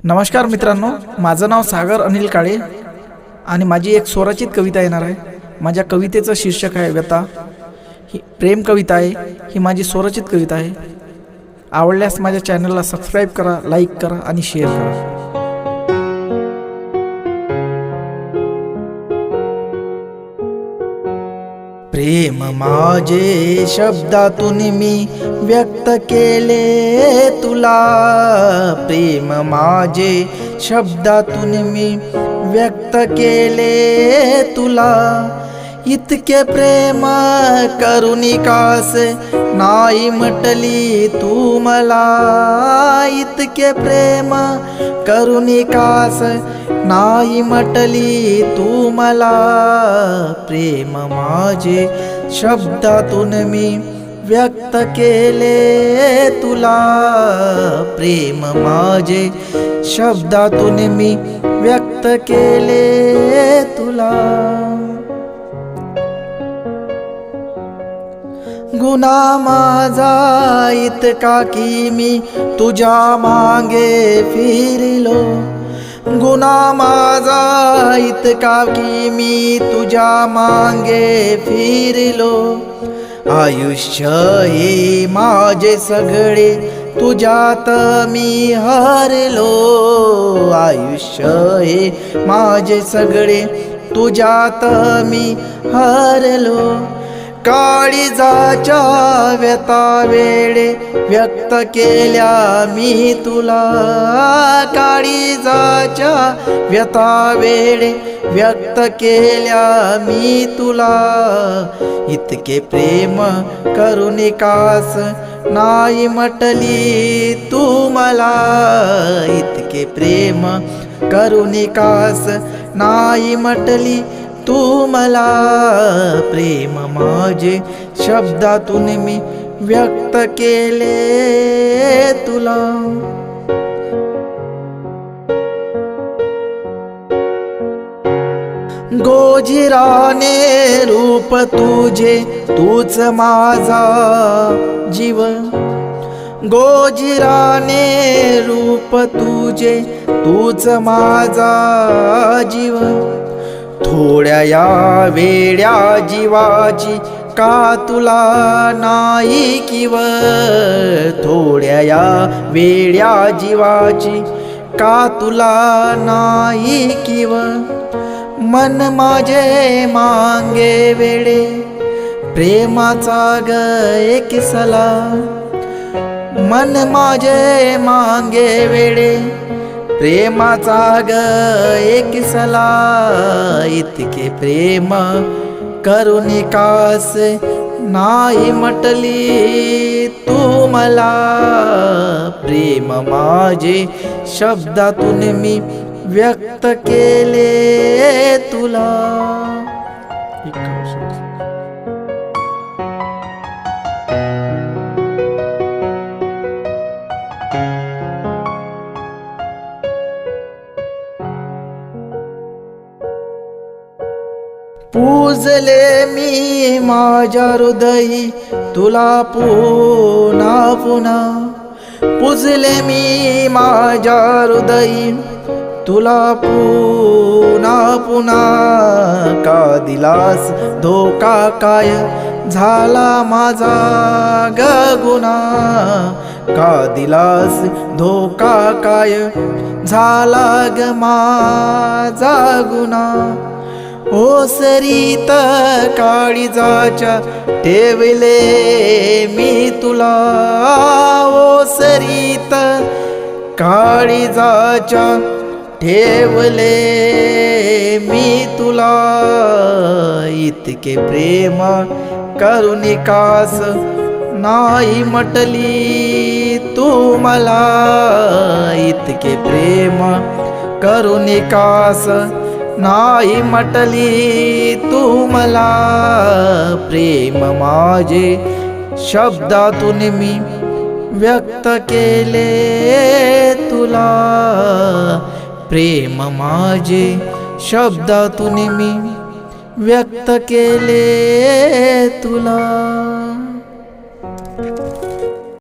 नमस्कार मित्रांनो, माझं नाव सागर अनिल काळे आणि माझी एक स्वरचित कविता येणार आहे। माझ्या कवितेचं शीर्षक आहे व्यथा। ही प्रेम कविता आहे। ही माझी स्वरचित कविता आहे। आवडल्यास माझ्या चॅनलला सबस्क्राईब करा, लाईक करा आणि शेअर करा। प्रेम माझे शब्दातून मी व्यक्त केले तुला, प्रेम माझे शब्दातून मी व्यक्त केले तुला। इतके प्रेम करुणिकास नाही म्हटली तू मला, इतके प्रेम करुणिकास नाही म्हटली तू मला। प्रेम माझे शब्दातून मी व्यक्त केले तुला, प्रेम माझे शब्दातून मी व्यक्त केले तुला। गुन्हा माझा इतका की मी तुझ्या मागे फिरलो, गुन्हा माझा इतका की मी तुझ्या मागे फिरलो। आयुष्य हे माझे सगळे तुझ्यात मी हरलो, आयुष्य हे माझे सगळे तुझ्यात मी हरलो। काळीजाच्या व्यथा वेळे व्यक्त केल्या मी तुला, काळीजाच्या व्यथा वेळे व्यक्त केल्या मी तुला। इतके प्रेम करुणिकास नाही म्हटली तू मला, इतके प्रेम करुणिकास नाही म्हटली तू मला। प्रेम माझे शब्दातून मी व्यक्त केले तुला। गोजिराने रूप तुझे तूच माझा जीव, गोजिराने रूप तुझे तूच माझा जीव। थोड्या या वेड्या जीवाची का तुला नाही किव, थोड्या या वेड्या जीवाची का तुला नाही किव। मन माझे मांगे वेडे प्रेमाचा ग एक सला, मन माझे मांगे वेडे प्रेमाचा ग एक सला। इतके प्रेम करुणिकास नाही म्हटली तू मला, प्रेम माझे शब्दातून मी व्यक्त केले तुला। पूजले मी माझ्या हृदयी तुला पुन्हा पुन्हा, पूजले मी माझ्या हृदयी तुला पुन्हा पुन्हा। का दिलास धोका काय झाला माझा ग गुन्हा, का दिलास धोका काय झाला ग माझा गुन्हा। ओसरीत काळीजाच्या ठेवले मी तुला, ओसरीत काळीजाच्या ठेवले मी तुला। इतके प्रेम करुणिकास नाही म्हटली तू मला, इतके प्रेम करुणिकास नाही म्हटली तू मला। प्रेम माझे शब्दातून मी व्यक्त केले तुला, प्रेम माझे शब्दातून मी व्यक्त केले तुला।